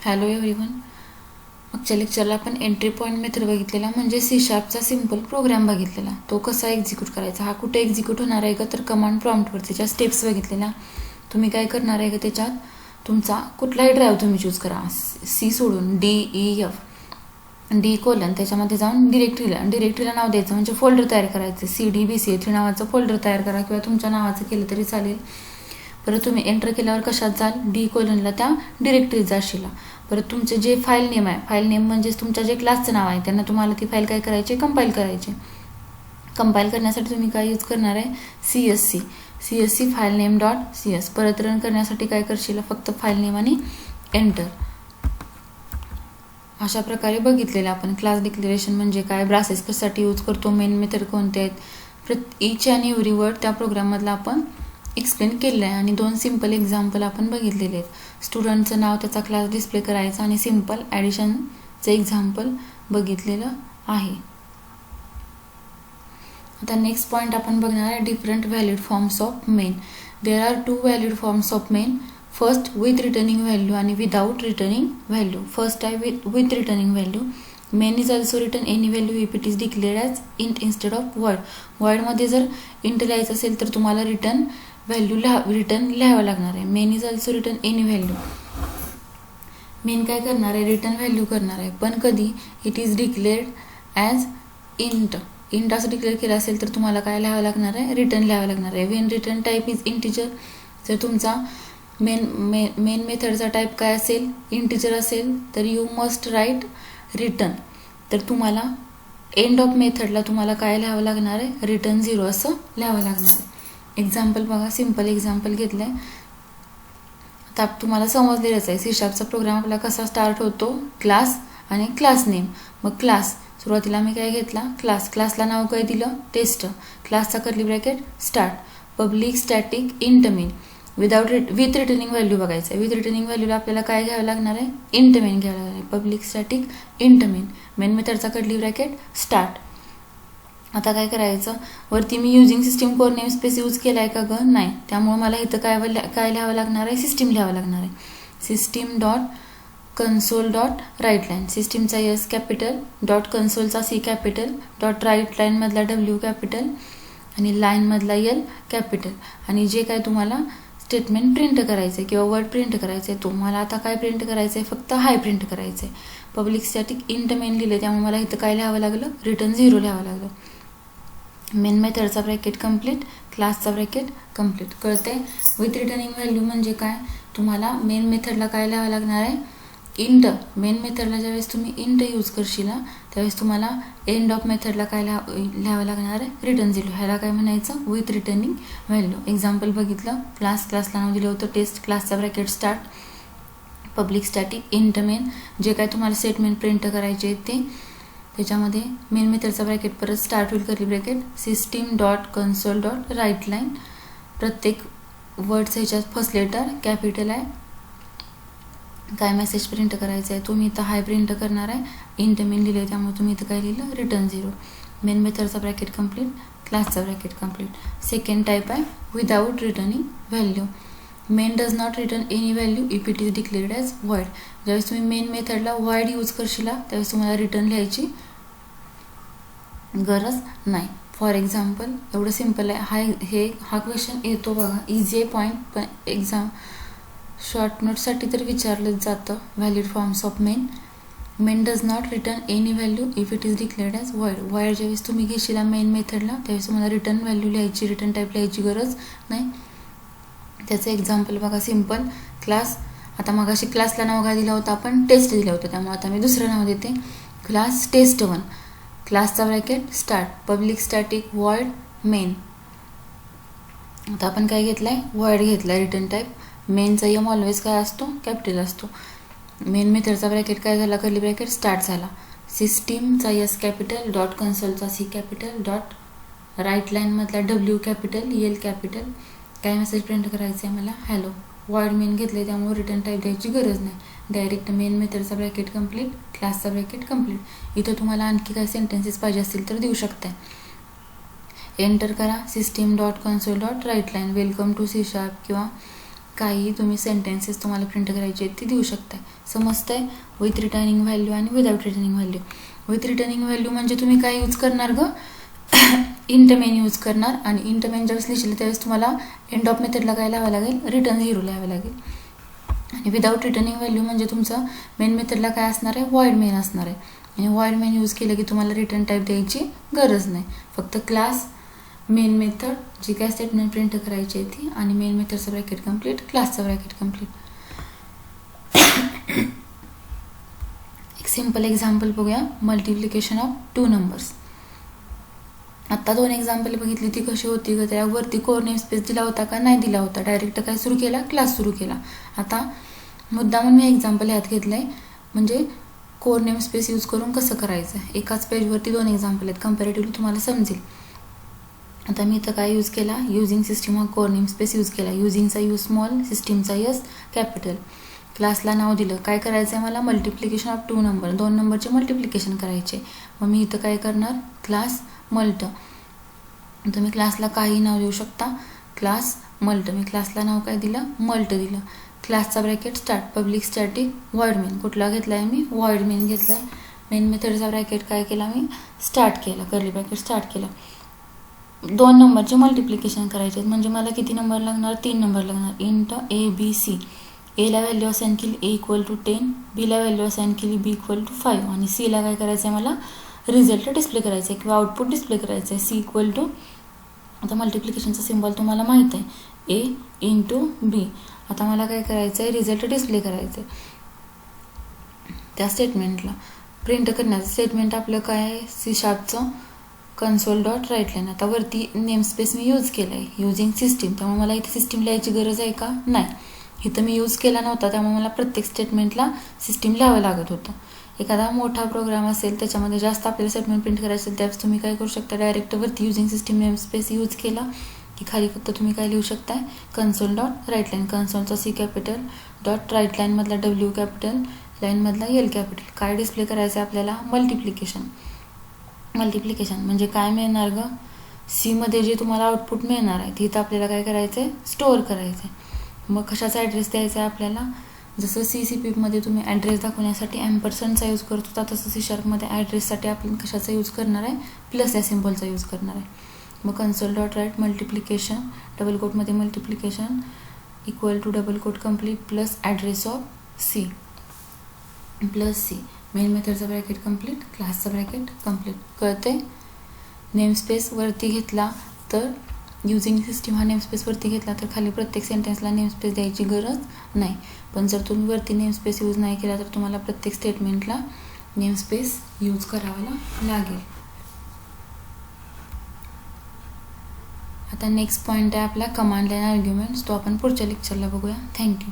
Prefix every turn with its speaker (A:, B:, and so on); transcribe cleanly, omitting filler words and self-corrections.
A: Hello everyone. मागच्या लेक्चरला आपण entry point method बघितलेला, म्हणजे सी शार्पचा सिम्पल प्रोग्राम बघितलेला. तो कसा एक्झिक्यूट करायचा, हा कुठे एक्झिक्यूट होणार आहे का, तर कमांड प्रॉम्प्टवर त्याच्या स्टेप्स बघितलेल्या. तुम्ही काय करणार आहे का, त्याच्यात तुमचा कुठलाही ड्राईव्ह तुम्ही चूज करा, सी सोडून D त्याच्यामध्ये जाऊन डिरेक्टरीला नाव द्यायचं, म्हणजे फोल्डर तयार करायचं. CDBC3 नावाचं फोल्डर तयार करा, किंवा तुमच्या नावाचं केलं तरी चालेल. परत तुम्ही एंटर केल्यावर कशात जाल, D:, त्या डिरेक्टरीत जाशील. परत तुमचे जे फाईल नेम आहे, फाईल नेम म्हणजेच तुमच्या जे क्लासचं नाव आहे, त्यांना तुम्हाला ती फाईल काय करायची, कंपाईल करायची. कंपाईल करण्यासाठी तुम्ही काय यूज करणार आहे, CSC फाईल नेम .cs. परत रन करण्यासाठी काय करशील, फक्त फाईल नेम आणि एंटर. अशा प्रकारे बघितलेलं आपण. क्लास डिक्लेरेशन म्हणजे काय, ब्रासेस कशासाठी यूज करतो, मेन मेथड कोणते आहेत, ईच अँड एव्हरी वर्ड त्या प्रोग्राममधला आपण एक्सप्लेन केलेलं आहे. आणि 2 सिम्पल एक्झाम्पल आपण बघितलेले आहेत. स्टुडंटचं नाव, त्याचा क्लास डिस्प्ले करायचा, आणि सिम्पल ॲडिशनचं एक्झाम्पल बघितलेलं आहे. आता नेक्स्ट पॉईंट आपण बघणार आहे, different valid forms of main. There are 2 valid forms of main. First with returning value आणि विदाउट रिटर्निंग व्हॅल्यू. फर्स्ट आहे with returning value. Main is also return any value if it is declared as int instead of void. वर्डमध्ये जर int लिहायचं असेल तर तुम्हाला return लिहावं लागणार आहे. Main is also return any value. Main काय करणार आहे, रिटर्न व्हॅल्यू करणार आहे, पण कधी, it is declared as int असं डिक्लेअर केलं असेल तर तुम्हाला काय लिहावं लागणार आहे, रिटर्न लिहावं लागणार आहे. Wien return type is integer. जर तुमचा मेन मेथडचा टाईप काय असेल, इंटिजर असेल, तर यू मस्ट राईट रिटर्न. तर तुम्हाला एंड ऑफ मेथडला तुम्हाला काय लिहावं लागणार आहे, रिटर्न 0 असं लिहावं लागणार आहे. एक्झाम्पल बघा, सिम्पल एक्झाम्पल घेतलं आहे. आता तुम्हाला समजलेलंच आहे, सी शार्पचा प्रोग्राम आपला कसा स्टार्ट होतो, क्लास आणि क्लास नेम. मग क्लास सुरुवातीला मी काय घेतला, क्लासला नाव काय दिलं, टेस्ट. क्लासचा curly bracket start, public static int main. With returning value बघायचं आहे. विथ रिटर्निंग व्हॅल्यूला आपल्याला काय घ्यावं लागणार आहे, इंट मेन घ्यावं लागणार आहे. Public static int main. Main मेथडचा कर्ली ब्रॅकेट स्टार्ट. आता काय करायचं, वरती मी using system core namespace use केला आहे का गं, नाही. त्यामुळे मला इथं काय लिहावं लागणार आहे, सिस्टीम लिहावं लागणार आहे. System .console.writeline. सिस्टीमचा S कॅपिटल, .consoleचा C कॅपिटल, .writeline मधला W कॅपिटल, आणि लाईनमधला L कॅपिटल. आणि जे काय तुम्हाला स्टेटमेंट प्रिंट करायचं आहे किंवा वर्ड प्रिंट करायचं आहे, तुम्हाला आता काय प्रिंट करायचं आहे, फक्त हाय प्रिंट करायचं आहे. पब्लिक स्टॅटिक इंट मेन लिहिले, त्यामुळे मला इथं काय लिहावं लागलं, रिटर्न 0 लिहावं लागलं. मेन मेथडचा ब्रॅकेट कंप्लीट, क्लासचा ब्रॅकेट कंप्लीट. कळते. विथ रिटर्निंग व्हॅल्यू म्हणजे काय, तुम्हाला मेन मेथडला काय लिहावं लागणार आहे, इंट. मेन मेथडला ज्यावेळेस तुम्ही इंट यूज करशील त्यावेळेस तुम्हाला एंड ऑफ मेथडला काय लिहावं लागणार आहे, रिटर्न 0. ह्याला काय म्हणायचं, विथ रिटर्निंग व्हॅल्यू. एक्झाम्पल बघितलं, क्लासला नाव दिलं होतं टेस्ट. क्लासचा bracket start, public static int main. जे काय तुम्हाला स्टेटमेंट प्रिंट करायचे आहेत ते, त्याच्यामध्ये मेन मेथडचा ब्रॅकेट परत स्टार्ट होईल कर्ली ब्रॅकेट. system.console.writeline. प्रत्येक वर्डचं ह्याच्यात फर्स्ट लेटर कॅपिटल आहे. काय मेसेज प्रिंट करायचं आहे, तुम्ही इथं हाय प्रिंट करणार आहे, इंट मेन लिहिलं, त्यामुळे तुम्ही इथं काय लिहिलं, रिटर्न 0. मेन मेथडचा ब्रॅकेट कंप्लीट, क्लासचा ब्रॅकेट कंप्लीट. सेकंड टाईप आहे without returning value. Main does not return any value if it is declared as void. ज्यावेळेस तुम्ही मेन मेथडला वॉइड यूज करशील त्यावेळेस तुम्हाला रिटर्न लिहायची गरज नाही. फॉर एक्झाम्पल, एवढं सिम्पल आहे. हा क्वेश्चन येतो बघा, इझी आहे पॉईंट, पण एक्झाम शॉर्ट नोटसाठी तर विचारलंच जातं. Valid forms of main does not return any value if it is declared as void. Void ज्यावेळेस तुम्ही घेशील मेन मेथडला त्यावेळेस तुम्हाला रिटर्न व्हॅल्यू लिहायची, रिटर्न टाईप लिहायची गरज नाही. त्याचं एक्झाम्पल बघा, सिम्पल क्लास. आता मगाशी क्लासला नाव काय दिलं होतं आपण, टेस्ट दिलं होतं, त्यामुळे आता मी दुसरं नाव देते, क्लास टेस्ट 1. क्लासचा bracket start, public static void main. आता आपण काय घेतलं आहे, वॉइड घेतला आहे रिटर्न टाईप. मेनचा एम ऑलवेज काय असतो, कॅपिटल असतो. मेन मेथडचा ब्रॅकेट काय झाला, कर्ली ब्रॅकेट स्टार्ट झाला. सिस्टीमचा S कॅपिटल, .consoleचा C कॅपिटल, .writeline मधला W कॅपिटल, L कॅपिटल. काय मेसेज प्रिंट करायचं आहे मला, हॅलो. वॉइड मेन घेतले, त्यामुळे रिटर्न टाईप द्यायची गरज नाही. डायरेक्ट मेन मेथडचा ब्रॅकेट कंप्लीट, क्लासचा ब्रॅकेट कंप्लीट. इथं तुम्हाला आणखी काय सेंटेन्सेस पाहिजे असतील तर देऊ शकताय. एंटर करा, system.console.writeline. Welcome to C sharp, किंवा काही तुम्ही सेंटेन्सेस तुम्हाला प्रिंट करायचे आहेत ती देऊ शकताय. समजतंय? विथ रिटर्निंग व्हॅल्यू आणि without returning value. With returning value म्हणजे तुम्ही काय यूज करणार ग? इंट मेन यूज करणार, आणि इंट मेन ज्यावेळेस लिहिलं त्यावेळेस तुम्हाला एंड ऑफ मेथडला काय लावावं लागेल? रिटर्न 0 लावावं लागेल. आणि विदाउट रिटर्निंग व्हॅल्यू म्हणजे तुमचं मेन मेथडला काय असणार आहे? व्हॉइड मेन असणार आहे. आणि व्हॉइड मेन यूज केलं की तुम्हाला रिटर्न टाईप द्यायची गरज नाही. फक्त क्लास मेन मेथड जी काय स्टेटमेंट प्रिंट करायची आहे ती, आणि मेन मेथडचं ब्रॅकेट कंप्लीट, क्लासचं ब्रॅकेट कंप्लीट. एक सिंपल एक्झाम्पल बघूया. Multiplication of 2 numbers. आत्ता 2 एक्झाम्पल बघितली ती कशी होती ग? त्यावरती कोर नेम स्पेस दिला होता का? नाही दिला होता. डायरेक्ट काय सुरू केला? क्लास सुरू केला. आता मुद्दामून मी एक्झाम्पल ह्यात घेतलं आहे, म्हणजे कोर नेम स्पेस यूज करून कसं करायचं. एकाच पेजवरती 2 एक्झाम्पल आहेत, कम्पॅरेटिव्हली तुम्हाला समजेल. आता मी इथं काय यूज केला? युझिंग सिस्टीम हा कोर नेम स्पेस यूज केला. युझिंगचा यूज स्मॉल, सिस्टीमचा यूज कॅपिटल. क्लासला नाव दिलं. काय करायचं आहे मला? मल्टिप्लिकेशन ऑफ 2 नंबर, 2 नंबरचे मल्टिप्लिकेशन करायचे. मग मी इथं काय करणार? Class mult. तुम्ही क्लासला काही नाव देऊ शकता. Class malt. मी क्लासला नाव काय दिलं? मल्ट दिलं. क्लासचा bracket start, public static void main. कुठला घेतला आहे मी? व्हॉइड मेन घेतला आहे. मेन मेथडचा ब्रॅकेट काय केला मी? स्टार्ट केला, कर्ली ब्रॅकेट स्टार्ट केला. 2 नंबरचे मल्टिप्लिकेशन करायचे आहेत, म्हणजे मला किती नंबर लागणार? 3 नंबर लागणार. Int a b c. एला व्हॅल्यू असाइन केली ए इक्वल टू 10, बीला व्हॅल्यू असाइन केली बी इक्वल टू 5, आणि सीला काय करायचं आहे? मला रिझल्ट डिस्प्ले करायचं आहे किंवा आउटपुट डिस्प्ले करायचं आहे. सी इक्वल टू, आता मल्टिप्लिकेशनचा सिम्बॉल तुम्हाला माहीत आहे, ए इंटू बी. आता मला काय करायचं आहे? रिझल्ट डिस्प्ले करायचं आहे. त्या स्टेटमेंटला प्रिंट करण्याचं स्टेटमेंट आपलं काय आहे? सी शार्पचं कन्सोल डॉट राईट लाईन. आता वरती नेम स्पेस मी यूज केला आहे, युझिंग सिस्टीम. त्यामुळे मला इथे सिस्टीम लिहायची गरज आहे का? नाही. इथं मी यूज केला नव्हता, त्यामुळे मला प्रत्येक स्टेटमेंटला सिस्टीम लिहावं लागत होतं. एखादा मोठा प्रोग्राम असेल, त्याच्यामध्ये जास्त आपल्याला स्टेटमेंट प्रिंट करायचं असेल, त्यावेळेस तुम्ही काय करू शकता? डायरेक्ट वरती using system namespace use केला की खाली फक्त तुम्ही काय लिहू शकताय? Console dot write line. कन्सोलचा सी कॅपिटल, डॉट राईट लाईनमधला डब्ल्यू कॅपिटल, लाईनमधला एल कॅपिटल. काय डिस्प्ले करायचं आहे आपल्याला? मल्टिप्लिकेशन. मल्टिप्लिकेशन म्हणजे काय मिळणार ग? सीमध्ये जे तुम्हाला आउटपुट मिळणार आहे तिथं आपल्याला काय करायचं आहे? स्टोअर करायचं आहे. मग कशाचा ॲड्रेस द्यायचा आहे आपल्याला? जसं CCP तुम्ही ॲड्रेस दाखवण्यासाठी ॲम्परसँडचा यूज करत होता, तसं C शार्पमध्ये ॲड्रेससाठी आपण कशाचा यूज करणार आहे? प्लस या सिम्बॉलचा यूज करणार आहे. मग console dot write multiplication, double कोटमध्ये multiplication equal to double quote complete plus address of C plus C. Main मेथडचा ब्रॅकेट कंप्लीट, क्लासचा ब्रॅकेट कंप्लीट. कळते? नेम स्पेस वरती घेतला तर युझिंग सिस्टीम हा नेम स्पेस वरती घेतला तर खाली प्रत्येक सेंटेन्सला नेम स्पेस द्यायची गरज नाही. पण जर तुम्ही वरती नेम स्पेस यूज नाही केला तर तुम्हाला प्रत्येक स्टेटमेंटला नेम स्पेस यूज करावा लागेल. आता नेक्स्ट पॉईंट आहे आपला कमांड लाईन आर्ग्युमेंट्स. तो आपण पुढच्या लेक्चरला बघूया. थँक्यू.